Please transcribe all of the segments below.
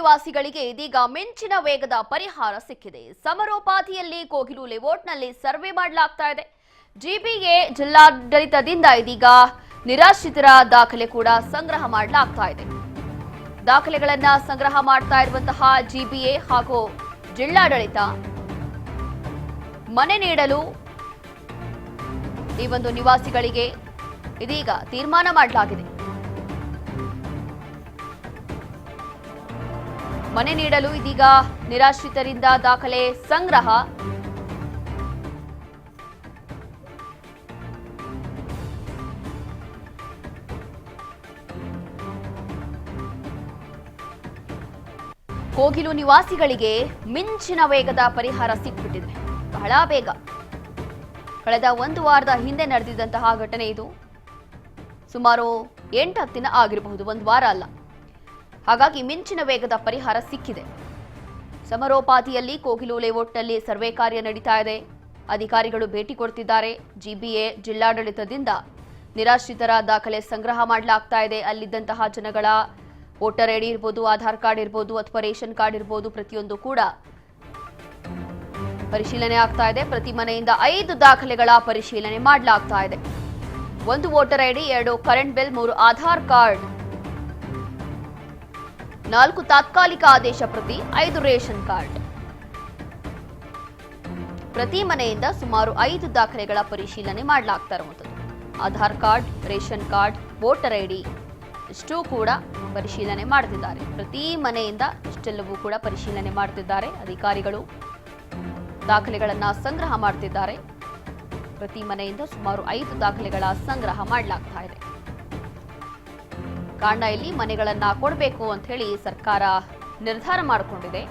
ನಿವಾಸಿಗಳಿಗೆ ಇದೀಗ ಮಿಂಚಿನ ವೇಗದ ಪರಿಹಾರ ಸಿಕ್ಕಿದೆ. ಸಮರೋಪಾದಿಯಲ್ಲಿ ಕೋಗಿಲು ಲೇಔಟ್ನಲ್ಲಿ ಸರ್ವೆ ಮಾಡಲಾಗ್ತಾ ಇದೆ. ಜಿಬಿಎ ಜಿಲ್ಲಾಡಳಿತದಿಂದ ಇದೀಗ ನಿರಾಶ್ರಿತರ ದಾಖಲೆ ಕೂಡ ಸಂಗ್ರಹ ಮಾಡಲಾಗ್ತಾ ಇದೆ. ದಾಖಲೆಗಳನ್ನ ಸಂಗ್ರಹ ಮಾಡ್ತಾ ಇರುವಂತಹ ಜಿಬಿಎ ಹಾಗೂ ಜಿಲ್ಲಾಡಳಿತ ಮನೆ ನೀಡಲು ಈ ಒಂದು ನಿವಾಸಿಗಳಿಗೆ ಇದೀಗ ತೀರ್ಮಾನ ಮಾಡಲಾಗಿದೆ. ಮನೆ ನೀಡಲು ಇದೀಗ ನಿರಾಶ್ರಿತರಿಂದ ದಾಖಲೆ ಸಂಗ್ರಹ. ಕೋಗಿಲು ನಿವಾಸಿಗಳಿಗೆ ಮಿಂಚಿನ ವೇಗದ ಪರಿಹಾರ ಸಿಕ್ಬಿಟ್ಟಿದೆ. ಬಹಳ ಬೇಗ. ಕಳೆದ ಒಂದು ವಾರದ ಹಿಂದೆ ನಡೆದಿದ್ದಂತಹ ಘಟನೆ ಇದು. ಸುಮಾರು 8 ದಿನ ಆಗಿರಬಹುದು, ಒಂದು ವಾರ ಅಲ್ಲ. ಹಾಗಾಗಿ ಮಿಂಚಿನ ವೇಗದ ಪರಿಹಾರ ಸಿಕ್ಕಿದೆ. ಸಮರೋಪಾದಿಯಲ್ಲಿ ಕೋಗಿಲು ಲೇಔಟ್ನಲ್ಲಿ ಸರ್ವೆ ಕಾರ್ಯ ನಡೀತಾ ಇದೆ. ಅಧಿಕಾರಿಗಳು ಭೇಟಿ ಕೊಡ್ತಿದ್ದಾರೆ. ಜಿಬಿಎ ಜಿಲ್ಲಾಡಳಿತದಿಂದ ನಿರಾಶ್ರಿತರ ದಾಖಲೆ ಸಂಗ್ರಹ ಮಾಡಲಾಗ್ತಾ ಇದೆ. ಅಲ್ಲಿದ್ದಂತಹ ಜನಗಳ ವೋಟರ್ ಐಡಿ ಇರ್ಬೋದು, ಆಧಾರ್ ಕಾರ್ಡ್ ಇರ್ಬೋದು ಅಥವಾ ರೇಷನ್ ಕಾರ್ಡ್ ಇರ್ಬೋದು, ಪ್ರತಿಯೊಂದು ಕೂಡ ಪರಿಶೀಲನೆ ಆಗ್ತಾ ಇದೆ. ಪ್ರತಿ ಮನೆಯಿಂದ 5 ದಾಖಲೆಗಳ ಪರಿಶೀಲನೆ ಮಾಡಲಾಗ್ತಾ ಇದೆ. 1 voter ID, 2 current bill, 3 Aadhaar card, 4 ತಾತ್ಕಾಲಿಕ ಆದೇಶ ಪ್ರತಿ, 5 ರೇಷನ್ ಕಾರ್ಡ್. ಪ್ರತಿ ಮನೆಯಿಂದ ಸುಮಾರು 5 ದಾಖಲೆಗಳ ಪರಿಶೀಲನೆ ಮಾಡಲಾಗ್ತಾ ಇರುವಂಥದ್ದು. Aadhaar card, ration card, voter ID ಇಷ್ಟು ಕೂಡ ಪರಿಶೀಲನೆ ಮಾಡ್ತಿದ್ದಾರೆ. ಪ್ರತಿ ಮನೆಯಿಂದ ಇಷ್ಟೆಲ್ಲವೂ ಕೂಡ ಪರಿಶೀಲನೆ ಮಾಡ್ತಿದ್ದಾರೆ. ಅಧಿಕಾರಿಗಳು ದಾಖಲೆಗಳನ್ನ ಸಂಗ್ರಹ ಮಾಡ್ತಿದ್ದಾರೆ. ಪ್ರತಿ ಮನೆಯಿಂದ ಸುಮಾರು 5 ದಾಖಲೆಗಳ ಸಂಗ್ರಹ ಮಾಡಲಾಗ್ತಾ ಇದೆ. ಕಾರಣ ಇಲ್ಲಿ ಮನೆಗಳನ್ನ ಕೊಡಬೇಕು ಅಂತ ಹೇಳಿ ಸರ್ಕಾರ ನಿರ್ಧಾರ ಮಾಡಿಕೊಂಡಿದೆ.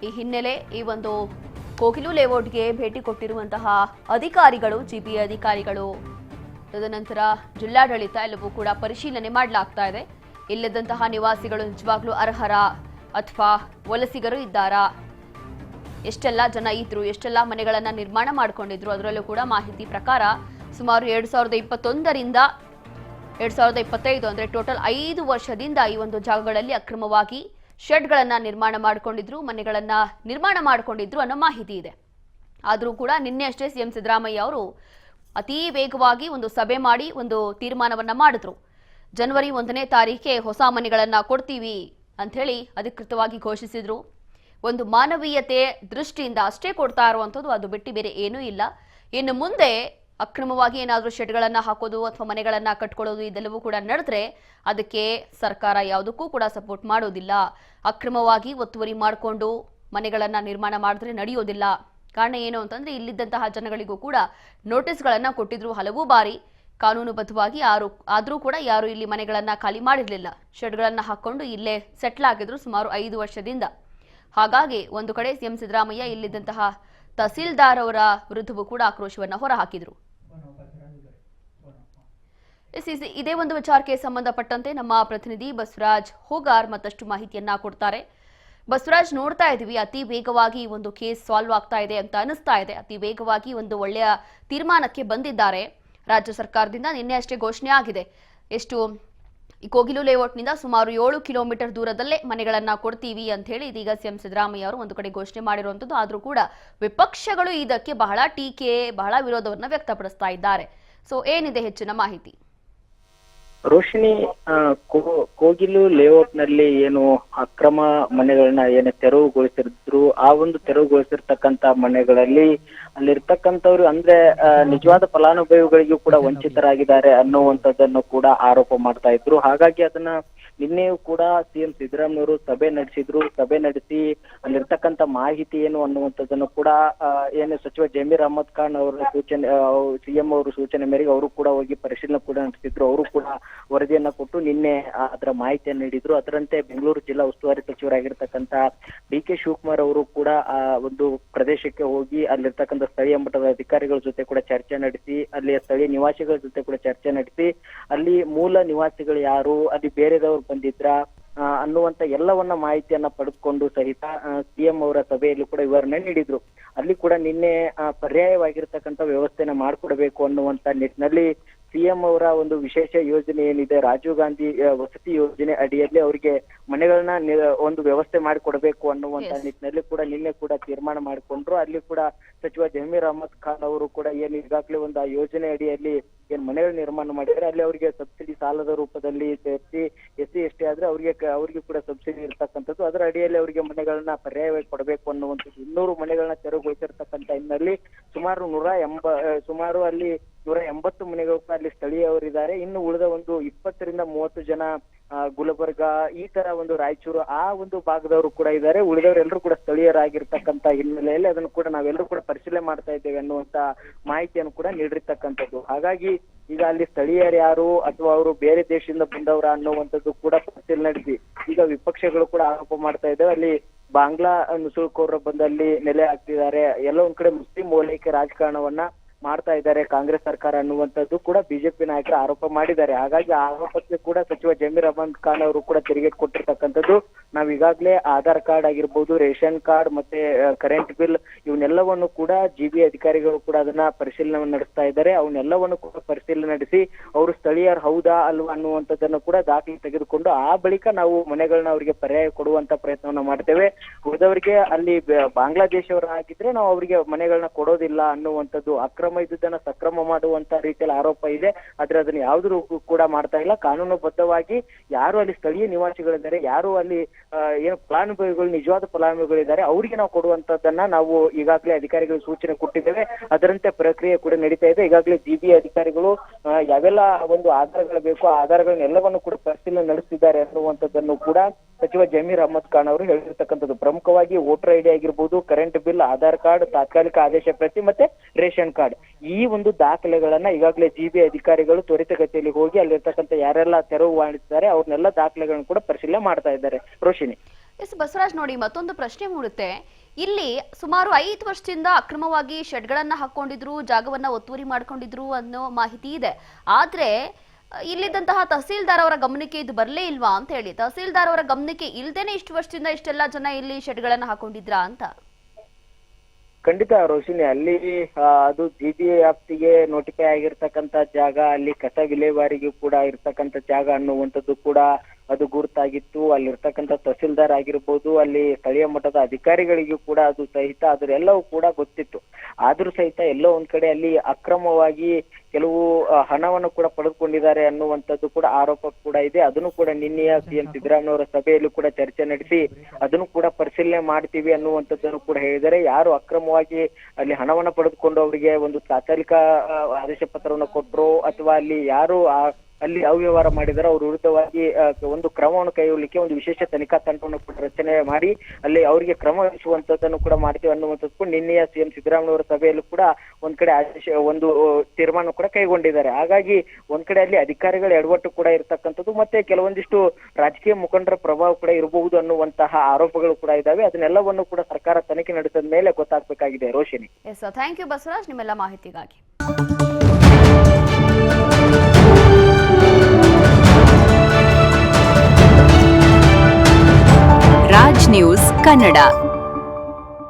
ಈ ಹಿನ್ನೆಲೆ ಈ ಒಂದು ಕೋಗಿಲು ಲೇಔಟ್ಗೆ ಭೇಟಿ ಕೊಟ್ಟಿರುವಂತಹ ಅಧಿಕಾರಿಗಳು, ಜಿಬಿಎ ಅಧಿಕಾರಿಗಳು, ತದನಂತರ ಜಿಲ್ಲಾಡಳಿತ ಎಲ್ಲವೂ ಕೂಡ ಪರಿಶೀಲನೆ ಮಾಡಲಾಗ್ತಾ ಇದೆ. ಇಲ್ಲದಂತಹ ನಿವಾಸಿಗಳು ನಿಜವಾಗ್ಲೂ ಅರ್ಹರ ಅಥವಾ ವಲಸಿಗರು ಇದ್ದಾರಾ, ಎಷ್ಟೆಲ್ಲ ಜನ ಇದ್ರು, ಎಷ್ಟೆಲ್ಲ ಮನೆಗಳನ್ನ ನಿರ್ಮಾಣ ಮಾಡಿಕೊಂಡಿದ್ರು, ಅದರಲ್ಲೂ ಕೂಡ ಮಾಹಿತಿ ಪ್ರಕಾರ ಸುಮಾರು 2021ರಿಂದ 2025 ಅಂದ್ರೆ ಟೋಟಲ್ 5 ವರ್ಷದಿಂದ ಈ ಒಂದು ಜಾಗಗಳಲ್ಲಿ ಅಕ್ರಮವಾಗಿ ಶೆಡ್ಗಳನ್ನ ನಿರ್ಮಾಣ ಮಾಡಿಕೊಂಡಿದ್ರು, ಮನೆಗಳನ್ನ ನಿರ್ಮಾಣ ಮಾಡಿಕೊಂಡಿದ್ರು ಅನ್ನೋ ಮಾಹಿತಿ ಇದೆ. ಆದರೂ ಕೂಡ ನಿನ್ನೆ ಅಷ್ಟೇ ಸಿಎಂ ಸಿದ್ದರಾಮಯ್ಯ ಅವರು ಅತಿ ವೇಗವಾಗಿ ಒಂದು ಸಭೆ ಮಾಡಿ ಒಂದು ತೀರ್ಮಾನವನ್ನ ಮಾಡಿದ್ರು. ಜನವರಿ 1ನೇ ತಾರೀಖಿಗೆ ಹೊಸ ಮನೆಗಳನ್ನ ಕೊಡ್ತೀವಿ ಅಂತ ಹೇಳಿ ಅಧಿಕೃತವಾಗಿ ಘೋಷಿಸಿದ್ರು. ಒಂದು ಮಾನವೀಯತೆ ದೃಷ್ಟಿಯಿಂದ ಅಷ್ಟೇ ಕೊಡ್ತಾ ಇರುವಂಥದ್ದು, ಅದು ಬಿಟ್ಟು ಬೇರೆ ಏನೂ ಇಲ್ಲ. ಇನ್ನು ಮುಂದೆ ಅಕ್ರಮವಾಗಿ ಏನಾದರೂ ಶೆಡ್ಗಳನ್ನ ಹಾಕೋದು ಅಥವಾ ಮನೆಗಳನ್ನ ಕಟ್ಕೊಳ್ಳೋದು ಇದೆಲ್ಲವೂ ಕೂಡ ನಡೆದ್ರೆ ಅದಕ್ಕೆ ಸರ್ಕಾರ ಯಾವುದಕ್ಕೂ ಕೂಡ ಸಪೋರ್ಟ್ ಮಾಡೋದಿಲ್ಲ. ಅಕ್ರಮವಾಗಿ ಒತ್ತುವರಿ ಮಾಡಿಕೊಂಡು ಮನೆಗಳನ್ನ ನಿರ್ಮಾಣ ಮಾಡಿದ್ರೆ ನಡೆಯೋದಿಲ್ಲ. ಕಾರಣ ಏನು ಅಂತಂದ್ರೆ ಇಲ್ಲಿದ್ದಂತಹ ಜನಗಳಿಗೂ ಕೂಡ ನೋಟಿಸ್ಗಳನ್ನ ಕೊಟ್ಟಿದ್ರು ಹಲವು ಬಾರಿ. ಕಾನೂನುಬದ್ಧವಾಗಿ ಆದರೂ ಕೂಡ ಯಾರು ಇಲ್ಲಿ ಮನೆಗಳನ್ನ ಖಾಲಿ ಮಾಡಿರಲಿಲ್ಲ. ಶೆಡ್ಗಳನ್ನ ಹಾಕೊಂಡು ಇಲ್ಲೇ ಸೆಟ್ಲ್ ಆಗಿದ್ರು ಸುಮಾರು 5 ವರ್ಷದಿಂದ. ಹಾಗಾಗಿ ಒಂದು ಕಡೆ ಸಿಎಂ ಸಿದ್ದರಾಮಯ್ಯ ಇಲ್ಲಿದ್ದಂತಹ ತಹಸೀಲ್ದಾರ್ ಅವರ ವಿರುದ್ಧವೂ ಕೂಡ ಆಕ್ರೋಶವನ್ನ ಹೊರಹಾಕಿದ್ರು. ಇದೇ ಒಂದು ವಿಚಾರಕ್ಕೆ ಸಂಬಂಧಪಟ್ಟಂತೆ ನಮ್ಮ ಪ್ರತಿನಿಧಿ ಬಸವರಾಜ್ ಹೋಗಾರ್ ಮತ್ತಷ್ಟು ಮಾಹಿತಿಯನ್ನ ಕೊಡ್ತಾರೆ. ಬಸವರಾಜ್, ನೋಡ್ತಾ ಇದೀವಿ ಅತಿ ವೇಗವಾಗಿ ಒಂದು ಕೇಸ್ ಸಾಲ್ವ್ ಆಗ್ತಾ ಇದೆ ಅಂತ ಅನಿಸ್ತಾ ಇದೆ. ಅತಿ ವೇಗವಾಗಿ ಒಂದು ಒಳ್ಳೆಯ ತೀರ್ಮಾನಕ್ಕೆ ಬಂದಿದ್ದಾರೆ ರಾಜ್ಯ ಸರ್ಕಾರದಿಂದ. ನಿನ್ನೆ ಅಷ್ಟೇ ಘೋಷಣೆ ಆಗಿದೆ. ಎಷ್ಟು ಈ ಕೋಗಿಲು ಲೇಔಟ್ನಿಂದ ಸುಮಾರು 7 ಕಿಲೋಮೀಟರ್ ದೂರದಲ್ಲೇ ಮನೆಗಳನ್ನ ಕೊಡ್ತೀವಿ ಅಂತ ಹೇಳಿ ಇದೀಗ ಸಿಎಂ ಸಿದ್ದರಾಮಯ್ಯ ಅವರು ಒಂದು ಕಡೆ ಘೋಷಣೆ ಮಾಡಿರುವಂತದ್ದು. ಆದ್ರೂ ಕೂಡ ವಿಪಕ್ಷಗಳು ಇದಕ್ಕೆ ಬಹಳ ಟೀಕೆ, ಬಹಳ ವಿರೋಧವನ್ನ ವ್ಯಕ್ತಪಡಿಸ್ತಾ ಇದ್ದಾರೆ. ಸೊ ಏನಿದೆ ಹೆಚ್ಚಿನ ಮಾಹಿತಿ? ರೋಶಿನಿ, ಕೋಗಿಲು ಲೇಔಟ್ ನಲ್ಲಿ ಏನು ಅಕ್ರಮ ಮನೆಗಳನ್ನ ಏನು ತೆರವುಗೊಳಿಸಿದ್ರು, ಆ ಒಂದು ತೆರವುಗೊಳಿಸಿರ್ತಕ್ಕಂತ ಮನೆಗಳಲ್ಲಿ ಅಲ್ಲಿರ್ತಕ್ಕಂಥವ್ರು ಅಂದ್ರೆ ನಿಜವಾದ ಫಲಾನುಭವಿಗಳಿಗೂ ಕೂಡ ವಂಚಿತರಾಗಿದ್ದಾರೆ ಅನ್ನುವಂಥದ್ದನ್ನು ಕೂಡ ಆರೋಪ ಮಾಡ್ತಾ ಇದ್ರು. ಹಾಗಾಗಿ ಅದನ್ನ ನಿನ್ನೆಯೂ ಕೂಡ ಸಿಎಂ ಸಿದ್ದರಾಮಯ್ಯವರು ಸಭೆ ನಡೆಸಿದ್ರು. ಸಭೆ ನಡೆಸಿ ಅಲ್ಲಿರ್ತಕ್ಕಂಥ ಮಾಹಿತಿ ಏನು ಅನ್ನುವಂಥದ್ದನ್ನು ಕೂಡ ಏನು ಸಚಿವ ಜಮೀರ್ ಅಹಮದ್ ಖಾನ್ ಅವರ ಸೂಚನೆ, ಸಿಎಂ ಅವರ ಸೂಚನೆ ಮೇರೆಗೆ ಅವರು ಕೂಡ ಹೋಗಿ ಪರಿಶೀಲನೆ ಕೂಡ ನಡೆಸಿದ್ರು. ಅವರು ಕೂಡ ವರದಿಯನ್ನ ಕೊಟ್ಟು ನಿನ್ನೆ ಅದರ ಮಾಹಿತಿಯನ್ನು ನೀಡಿದ್ರು. ಅದರಂತೆ ಬೆಂಗಳೂರು ಜಿಲ್ಲಾ ಉಸ್ತುವಾರಿ ಸಚಿವರಾಗಿರ್ತಕ್ಕಂಥ ಡಿ.ಕೆ. ಶಿವಕುಮಾರ್ ಅವರು ಕೂಡ ಆ ಒಂದು ಪ್ರದೇಶಕ್ಕೆ ಹೋಗಿ ಅಲ್ಲಿರ್ತಕ್ಕಂಥ ಸ್ಥಳೀಯ ಮಟ್ಟದ ಅಧಿಕಾರಿಗಳ ಜೊತೆ ಕೂಡ ಚರ್ಚೆ ನಡೆಸಿ, ಅಲ್ಲಿಯ ಸ್ಥಳೀಯ ನಿವಾಸಿಗಳ ಜೊತೆ ಕೂಡ ಚರ್ಚೆ ನಡೆಸಿ, ಅಲ್ಲಿ ಮೂಲ ನಿವಾಸಿಗಳು ಯಾರು, ಅಲ್ಲಿ ಬೇರೆದವರು ಬಂದಿದ್ರ ಅನ್ನುವಂತ ಎಲ್ಲವನ್ನ ಮಾಹಿತಿಯನ್ನ ಪಡೆದುಕೊಂಡು ಸಹಿತ ಸಿಎಂ ಅವರ ಸಭೆಯಲ್ಲಿ ಕೂಡ ವಿವರಣೆ ನೀಡಿದ್ರು. ಅಲ್ಲಿ ಕೂಡ ನಿನ್ನೆ ಪರ್ಯಾಯವಾಗಿರ್ತಕ್ಕಂಥ ವ್ಯವಸ್ಥೆನ ಮಾಡ್ಕೊಡ್ಬೇಕು ಅನ್ನುವಂತ ನಿಟ್ಟಿನಲ್ಲಿ ಸಿಎಂ ಅವರ ಒಂದು ವಿಶೇಷ ಯೋಜನೆ ಏನಿದೆ ರಾಜೀವ್ ಗಾಂಧಿ ವಸತಿ ಯೋಜನೆ ಅಡಿಯಲ್ಲಿ ಅವರಿಗೆ ಮನೆಗಳನ್ನ ಒಂದು ವ್ಯವಸ್ಥೆ ಮಾಡಿಕೊಡ್ಬೇಕು ಅನ್ನುವಂತ ನಿಟ್ಟಿನಲ್ಲಿ ಕೂಡ ನಿನ್ನೆ ಕೂಡ ತೀರ್ಮಾನ ಮಾಡಿಕೊಂಡ್ರು. ಅಲ್ಲಿ ಕೂಡ ಸಚಿವ ಜಮೀರ್ ಅಹಮದ್ ಖಾನ್ ಅವರು ಕೂಡ ಏನು ಈಗಾಗಲೇ ಒಂದು ಆ ಯೋಜನೆ ಅಡಿಯಲ್ಲಿ ಏನ್ ಮನೆಗಳ ನಿರ್ಮಾಣ ಮಾಡಿದ್ರೆ ಅಲ್ಲಿ ಅವರಿಗೆ ಸಬ್ಸಿಡಿ ಸಾಲದ ರೂಪದಲ್ಲಿ ಸೇರಿಸಿ SC ST ಆದ್ರೆ ಅವ್ರಿಗೆ ಕೂಡ ಸಬ್ಸಿಡಿ ಇರ್ತಕ್ಕಂಥದ್ದು. ಅದರ ಅಡಿಯಲ್ಲಿ ಅವರಿಗೆ ಮನೆಗಳನ್ನ ಪರ್ಯಾಯವಾಗಿ ಕೊಡಬೇಕು ಅನ್ನುವಂಥದ್ದು 200 ಮನೆಗಳನ್ನ ತೆರವುಗೊಳಿಸಿರ್ತಕ್ಕಂಥ ಹಿನ್ನೆಲೆ ಸುಮಾರು ಅಲ್ಲಿ 180 ಮನೆಗಳು ಅಲ್ಲಿ ಸ್ಥಳೀಯವರಿದ್ದಾರೆ. ಇನ್ನು ಉಳಿದ ಒಂದು 20 ರಿಂದ 30 ಜನ ಗುಲ್ಬರ್ಗ ಈ ತರ ಒಂದು ರಾಯಚೂರು ಆ ಒಂದು ಭಾಗದವರು ಕೂಡ ಇದ್ದಾರೆ. ಉಳಿದವರೆಲ್ಲರೂ ಕೂಡ ಸ್ಥಳೀಯರಾಗಿರ್ತಕ್ಕಂಥ ಹಿನ್ನೆಲೆಯಲ್ಲಿ ಅದನ್ನು ಕೂಡ ನಾವೆಲ್ಲರೂ ಕೂಡ ಪರಿಶೀಲನೆ ಮಾಡ್ತಾ ಇದ್ದೇವೆ ಅನ್ನುವಂತ ಮಾಹಿತಿಯನ್ನು ಕೂಡ ನೀಡಿರ್ತಕ್ಕಂಥದ್ದು. ಹಾಗಾಗಿ ಈಗ ಅಲ್ಲಿ ಸ್ಥಳೀಯರು ಯಾರು ಅಥವಾ ಅವರು ಬೇರೆ ದೇಶದಿಂದ ಬಂದವರ ಅನ್ನುವಂಥದ್ದು ಕೂಡ ಪರಿಶೀಲನೆ ನಡೆಸಿ ಈಗ ವಿಪಕ್ಷಗಳು ಕೂಡ ಆರೋಪ ಮಾಡ್ತಾ ಇದ್ದೇವೆ ಅಲ್ಲಿ ಬಾಂಗ್ಲಾ ನುಸುಳುಕೋರರು ಬಂದಲ್ಲಿ ನೆಲೆ ಆಗ್ತಿದ್ದಾರೆ, ಎಲ್ಲ ಒಂದ್ ಕಡೆ ಮುಸ್ಲಿಂ ಓಲೈಕೆ ರಾಜಕಾರಣವನ್ನ ಮಾಡ್ತಾ ಇದ್ದಾರೆ ಕಾಂಗ್ರೆಸ್ ಸರ್ಕಾರ ಅನ್ನುವಂಥದ್ದು ಕೂಡ ಬಿಜೆಪಿ ನಾಯಕರು ಆರೋಪ ಮಾಡಿದ್ದಾರೆ. ಹಾಗಾಗಿ ಆ ಆರೋಪಕ್ಕೆ ಕೂಡ ಸಚಿವ ಜಮೀರ್ ಅಹಮದ್ ಖಾನ್ ಅವರು ಕೂಡ ತಿರುಗೇಟ್ ಕೊಟ್ಟಿರ್ತಕ್ಕಂಥದ್ದು. ನಾವ್ ಈಗಾಗಲೇ ಆಧಾರ್ ಕಾರ್ಡ್ ಆಗಿರ್ಬೋದು, ರೇಷನ್ ಕಾರ್ಡ್ ಮತ್ತೆ ಕರೆಂಟ್ ಬಿಲ್ ಇವನ್ನೆಲ್ಲವನ್ನು ಕೂಡ GBI ಅಧಿಕಾರಿಗಳು ಕೂಡ ಅದನ್ನ ಪರಿಶೀಲನೆ ನಡೆಸ್ತಾ ಇದ್ದಾರೆ. ಅವನ್ನೆಲ್ಲವನ್ನು ಕೂಡ ಪರಿಶೀಲನೆ ನಡೆಸಿ ಅವರು ಸ್ಥಳೀಯರು ಹೌದಾ ಅಲ್ವಾ ಅನ್ನುವಂಥದ್ದನ್ನು ಕೂಡ ದಾಖಲೆ ತೆಗೆದುಕೊಂಡು ಆ ಬಳಿಕ ನಾವು ಮನೆಗಳನ್ನ ಅವರಿಗೆ ಪರ್ಯಾಯ ಕೊಡುವಂತ ಪ್ರಯತ್ನವನ್ನ ಮಾಡ್ತೇವೆ. ಉಳಿದವರಿಗೆ ಅಲ್ಲಿ ಬಾಂಗ್ಲಾದೇಶವರು ಆಗಿದ್ರೆ ನಾವು ಅವರಿಗೆ ಮನೆಗಳನ್ನ ಕೊಡೋದಿಲ್ಲ ಅನ್ನುವಂಥದ್ದು ಅಕ್ರಮ ಇದ್ದುದನ್ನ ಸಕ್ರಮ ಮಾಡುವಂತ ರೀತಿಯಲ್ಲಿ ಆರೋಪ ಇದೆ. ಆದ್ರೆ ಅದನ್ನ ಯಾವ್ದು ಕೂಡ ಮಾಡ್ತಾ ಇಲ್ಲ. ಕಾನೂನುಬದ್ಧವಾಗಿ ಯಾರು ಅಲ್ಲಿ ಸ್ಥಳೀಯ ನಿವಾಸಿಗಳಿದ್ದಾರೆ, ಯಾರು ಅಲ್ಲಿ ಏನು ಫಲಾನುಭವಿಗಳು ನಿಜವಾದ ಫಲಾನುಭವಿಗಳಿದ್ದಾರೆ ಅವರಿಗೆ ನಾವು ಕೊಡುವಂತದ್ದನ್ನ ನಾವು ಈಗಾಗಲೇ ಅಧಿಕಾರಿಗಳು ಸೂಚನೆ ಕೊಟ್ಟಿದ್ದೇವೆ. ಅದರಂತೆ ಪ್ರಕ್ರಿಯೆ ಕೂಡ ನಡೀತಾ ಇದೆ. ಈಗಾಗಲೇ GBI ಅಧಿಕಾರಿಗಳು ಯಾವೆಲ್ಲ ಒಂದು ಆಧಾರಗಳು ಬೇಕು ಆ ಆಧಾರಗಳನ್ನೆಲ್ಲವನ್ನು ಕೂಡ ಪರಿಶೀಲನೆ ನಡೆಸಿದ್ದಾರೆ ಅನ್ನುವಂಥದ್ದನ್ನು ಕೂಡ ಸಚಿವ ಜಮೀರ್ ಅಹಮದ್ ಖಾನ್ ಅವರು ಹೇಳಿರ್ತಕ್ಕಂಥದ್ದು. ಪ್ರಮುಖವಾಗಿ ವೋಟರ್ ID ಆಗಿರ್ಬೋದು, ಕರೆಂಟ್ ಬಿಲ್, ಆಧಾರ್ ಕಾರ್ಡ್, ತಾತ್ಕಾಲಿಕ ಆದೇಶ ಪ್ರತಿ ಮತ್ತೆ ರೇಷನ್ ಕಾರ್ಡ್ ಈ ಒಂದು ದಾಖಲೆಗಳನ್ನ ಈಗಾಗಲೇ GBI ಅಧಿಕಾರಿಗಳು ತ್ವರಿತಗತಿಯಲ್ಲಿ ಹೋಗಿ ಅಲ್ಲಿರ್ತಕ್ಕಂಥ ಯಾರೆಲ್ಲ ತೆರವು ಮಾಡಿದ್ದಾರೆ ಅವ್ರನ್ನೆಲ್ಲ ದಾಖಲೆಗಳನ್ನು ಕೂಡ ಪರಿಶೀಲನೆ ಮಾಡ್ತಾ ಇದ್ದಾರೆ. ರೋಶಿನಿ. ಬಸವರಾಜ್, ನೋಡಿ ಮತ್ತೊಂದು ಪ್ರಶ್ನೆ ಮೂಡುತ್ತೆ. ಇಲ್ಲಿ ಸುಮಾರು 5 ವರ್ಷದಿಂದ ಅಕ್ರಮವಾಗಿ ಶೆಡ್ಗಳನ್ನ ಹಾಕೊಂಡಿದ್ರು, ಜಾಗವನ್ನ ಒತ್ತುವರಿ ಮಾಡ್ಕೊಂಡಿದ್ರು ಅನ್ನೋ ಮಾಹಿತಿ ಇದೆ. ಆದ್ರೆ ಇಲ್ಲಿದ್ದಂತಹ ತಹಸೀಲ್ದಾರ್ ಅವರ ಗಮನಕ್ಕೆ ಇದು ಬರಲೇ ಇಲ್ವಾ ಅಂತ ಹೇಳಿ, ತಹಸೀಲ್ದಾರ್ ಅವರ ಗಮನಕ್ಕೆ ಇಲ್ದೇನೆ ಇಷ್ಟು ವರ್ಷದಿಂದ ಇಷ್ಟೆಲ್ಲ ಜನ ಇಲ್ಲಿ ಶೆಡ್ಗಳನ್ನ ಹಾಕೊಂಡಿದ್ರಾ ಅಂತ? ಖಂಡಿತ ರೋಶಿನಿ, ಅಲ್ಲಿ ಅದು GBI ವ್ಯಾಪ್ತಿಗೆ ನೋಟಿಫೈ ಆಗಿರ್ತಕ್ಕಂಥ ಜಾಗ, ಅಲ್ಲಿ ಕಸ ವಿಲೇವಾರಿಗೂ ಕೂಡ ಇರ್ತಕ್ಕಂಥ ಜಾಗ ಅನ್ನುವಂಥದ್ದು ಕೂಡ ಅದು ಗುರುತಾಗಿತ್ತು. ಅಲ್ಲಿರ್ತಕ್ಕಂಥ ತಹಸೀಲ್ದಾರ್ ಆಗಿರ್ಬೋದು, ಅಲ್ಲಿ ಸ್ಥಳೀಯ ಮಟ್ಟದ ಅಧಿಕಾರಿಗಳಿಗೂ ಕೂಡ ಅದು ಸಹಿತ ಅದರೆಲ್ಲವೂ ಕೂಡ ಗೊತ್ತಿತ್ತು. ಆದ್ರೂ ಸಹಿತ ಎಲ್ಲೋ ಒಂದ್ ಕಡೆ ಅಲ್ಲಿ ಅಕ್ರಮವಾಗಿ ಕೆಲವು ಹಣವನ್ನು ಕೂಡ ಪಡೆದುಕೊಂಡಿದ್ದಾರೆ ಅನ್ನುವಂಥದ್ದು ಕೂಡ ಆರೋಪ ಕೂಡ ಇದೆ. ಅದನ್ನು ಕೂಡ ನಿನ್ನೆಯ CM ಸಿದ್ದರಾಮಯ್ಯ ಸಭೆಯಲ್ಲೂ ಕೂಡ ಚರ್ಚೆ ನಡೆಸಿ ಅದನ್ನು ಕೂಡ ಪರಿಶೀಲನೆ ಮಾಡ್ತೀವಿ ಅನ್ನುವಂಥದ್ದನ್ನು ಕೂಡ ಹೇಳಿದ್ದಾರೆ. ಯಾರು ಅಕ್ರಮವಾಗಿ ಅಲ್ಲಿ ಹಣವನ್ನು ಪಡೆದುಕೊಂಡು ಅವರಿಗೆ ಒಂದು ತಾತ್ಕಾಲಿಕ ಆದೇಶ ಪತ್ರವನ್ನು ಕೊಟ್ಟರು ಅಥವಾ ಅಲ್ಲಿ ಯಾರು ಅಲ್ಲಿ ಅವ್ಯವಹಾರ ಮಾಡಿದರೆ ಅವ್ರ ವಿರುದ್ಧವಾಗಿ ಒಂದು ಕ್ರಮವನ್ನು ಕೈಗೊಳ್ಳಲಿಕ್ಕೆ ಒಂದು ವಿಶೇಷ ತನಿಖಾ ತಂಡವನ್ನು ಕೂಡ ರಚನೆ ಮಾಡಿ ಅಲ್ಲಿ ಅವರಿಗೆ ಕ್ರಮ ವಹಿಸುವಂತದ್ದನ್ನು ಕೂಡ ಮಾಡ್ತೀವಿ ಅನ್ನುವಂಥದ್ದು ನಿನ್ನೆಯ CM ಸಿದ್ದರಾಮಯ್ಯ ಸಭೆಯಲ್ಲೂ ಕೂಡ ಒಂದ್ ಕಡೆ ಒಂದು ತೀರ್ಮಾನ ಕೂಡ ಕೈಗೊಂಡಿದ್ದಾರೆ. ಹಾಗಾಗಿ ಒಂದ್ ಕಡೆ ಅಲ್ಲಿ ಅಧಿಕಾರಿಗಳ ಎಡವಟ್ಟು ಕೂಡ ಇರ್ತಕ್ಕಂಥದ್ದು ಮತ್ತೆ ಕೆಲವೊಂದಿಷ್ಟು ರಾಜಕೀಯ ಮುಖಂಡರ ಪ್ರಭಾವ ಕೂಡ ಇರಬಹುದು ಅನ್ನುವಂತಹ ಆರೋಪಗಳು ಕೂಡ ಇದಾವೆ. ಅದನ್ನೆಲ್ಲವನ್ನು ಕೂಡ ಸರ್ಕಾರ ತನಿಖೆ ನಡೆಸಿದ ಮೇಲೆ ಗೊತ್ತಾಗಬೇಕಾಗಿದೆ. ರೋಶಿನಿ. ಥ್ಯಾಂಕ್ ಯು ಬಸವರಾಜ್, ನಿಮ್ಮೆಲ್ಲ ಮಾಹಿತಿಗಾಗಿ. ರಾಜ್ ನ್ಯೂಸ್ ಕನ್ನಡ.